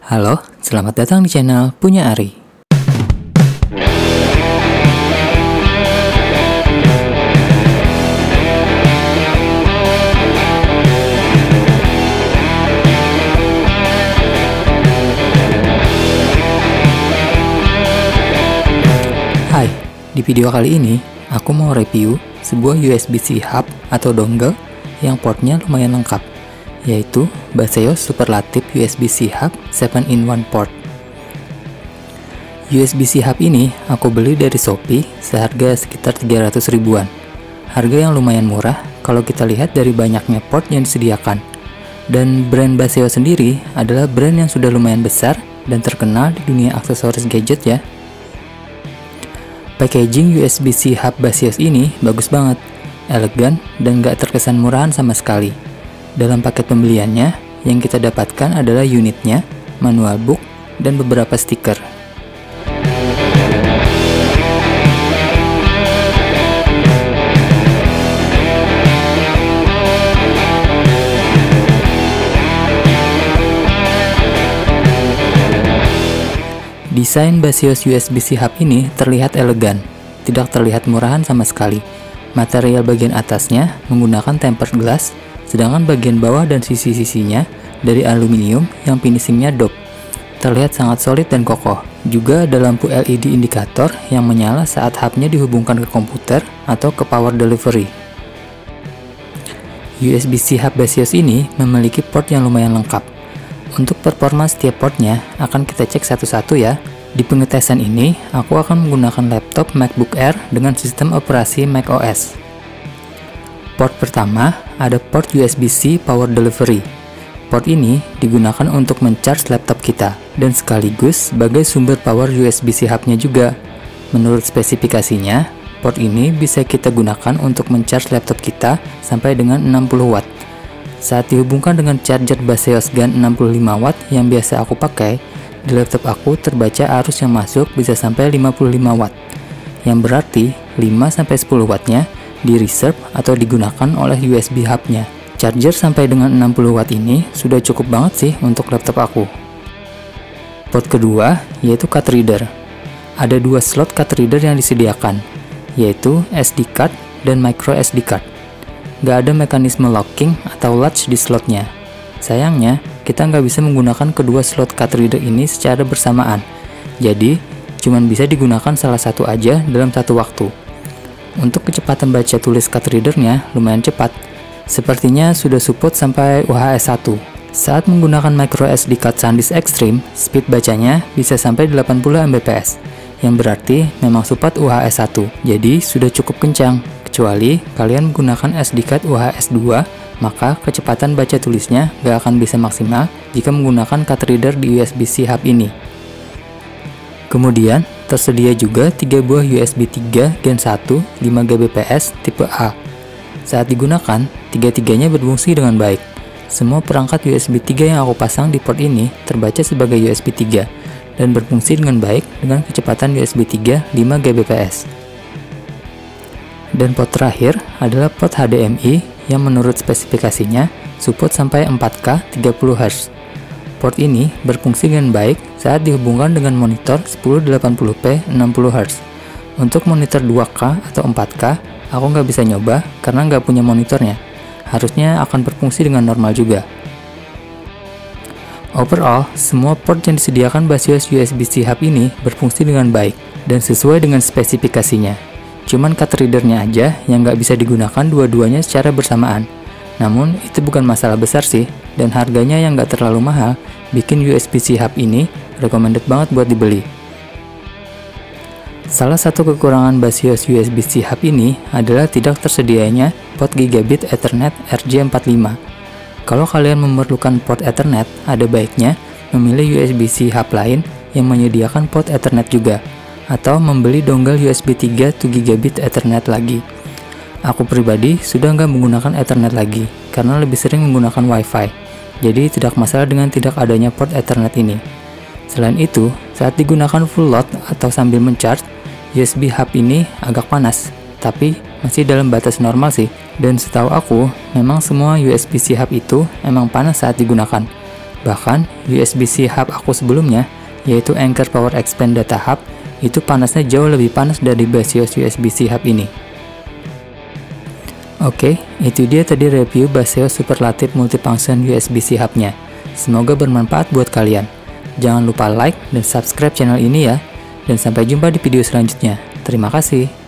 Halo, selamat datang di channel Punya Ari. Hai, di video kali ini aku mau review sebuah USB-C hub atau dongle yang portnya lumayan lengkap, yaitu Baseos Superlative USB-C Hub 7-in-1 port. USB-C hub ini aku beli dari Shopee seharga sekitar 300 ribuan. Harga yang lumayan murah kalau kita lihat dari banyaknya port yang disediakan. Dan brand Baseos sendiri adalah brand yang sudah lumayan besar dan terkenal di dunia aksesoris gadget ya. Packaging USB-C hub Baseos ini bagus banget, elegan dan gak terkesan murahan sama sekali. Dalam paket pembeliannya, yang kita dapatkan adalah unitnya, manual book, dan beberapa stiker. Desain Baseos USB-C hub ini terlihat elegan, tidak terlihat murahan sama sekali. Material bagian atasnya menggunakan tempered glass, sedangkan bagian bawah dan sisi-sisinya dari aluminium yang finishingnya dope. Terlihat sangat solid dan kokoh. Juga ada lampu LED indikator yang menyala saat hubnya dihubungkan ke komputer atau ke power delivery. USB-C hub Baseos ini memiliki port yang lumayan lengkap. Untuk performa setiap portnya akan kita cek satu-satu ya. Di pengetesan ini, aku akan menggunakan laptop MacBook Air dengan sistem operasi macOS. Port pertama ada port USB-C Power Delivery. Port ini digunakan untuk mencharge laptop kita dan sekaligus sebagai sumber power USB-C hub-nya juga. Menurut spesifikasinya, port ini bisa kita gunakan untuk mencharge laptop kita sampai dengan 60 watt. Saat dihubungkan dengan charger Baseos GaN 65 watt yang biasa aku pakai, di laptop aku terbaca arus yang masuk bisa sampai 55 watt. Yang berarti 5-10 wattnya di reserve atau digunakan oleh USB hub-nya. Charger sampai dengan 60 watt ini sudah cukup banget sih untuk laptop aku. Port kedua yaitu card reader. Ada dua slot card reader yang disediakan, yaitu SD card dan micro SD card. Gak ada mekanisme locking atau latch di slotnya. Sayangnya, kita nggak bisa menggunakan kedua slot card reader ini secara bersamaan. Jadi, cuman bisa digunakan salah satu aja dalam satu waktu. Untuk kecepatan baca tulis card readernya lumayan cepat. Sepertinya sudah support sampai UHS 1. Saat menggunakan micro SD card SanDisk Extreme, speed bacanya bisa sampai 80 Mbps, yang berarti memang support UHS 1. Jadi, sudah cukup kencang. Kecuali kalian menggunakan SD card UHS 2, maka kecepatan baca tulisnya gak akan bisa maksimal jika menggunakan card reader di USB-C hub ini. Kemudian, tersedia juga 3 buah USB 3 Gen 1 5Gbps tipe A. Saat digunakan, tiga-tiganya berfungsi dengan baik. Semua perangkat USB 3 yang aku pasang di port ini terbaca sebagai USB 3 dan berfungsi dengan baik dengan kecepatan USB 3 5Gbps. Dan port terakhir adalah port HDMI yang menurut spesifikasinya support sampai 4K 30Hz. Port ini berfungsi dengan baik saat dihubungkan dengan monitor 1080p 60Hz. Untuk monitor 2K atau 4K, aku nggak bisa nyoba karena nggak punya monitornya. Harusnya akan berfungsi dengan normal juga. Overall, semua port yang disediakan Baseos USB-C hub ini berfungsi dengan baik dan sesuai dengan spesifikasinya. Cuman card readernya aja yang nggak bisa digunakan dua-duanya secara bersamaan. Namun itu bukan masalah besar sih, dan harganya yang nggak terlalu mahal bikin USB-C hub ini recommended banget buat dibeli. Salah satu kekurangan Baseos USB-C hub ini adalah tidak tersedianya port Gigabit Ethernet RJ45. Kalau kalian memerlukan port Ethernet, ada baiknya memilih USB-C hub lain yang menyediakan port Ethernet juga, atau membeli dongle USB 3 2GB Ethernet lagi. Aku pribadi sudah nggak menggunakan Ethernet lagi karena lebih sering menggunakan WiFi, jadi tidak masalah dengan tidak adanya port Ethernet ini. Selain itu, saat digunakan full load atau sambil mencharge, USB hub ini agak panas, tapi masih dalam batas normal sih. Dan setahu aku, memang semua USB-C hub itu emang panas saat digunakan. Bahkan, USB-C hub aku sebelumnya, yaitu Anker Power Expand Data Hub, itu panasnya jauh lebih panas dari Basios USB-C hub ini. Oke, itu dia tadi review Basios Superlative Multifunction USB-C hub-nya. Semoga bermanfaat buat kalian. Jangan lupa like dan subscribe channel ini ya. Dan sampai jumpa di video selanjutnya. Terima kasih.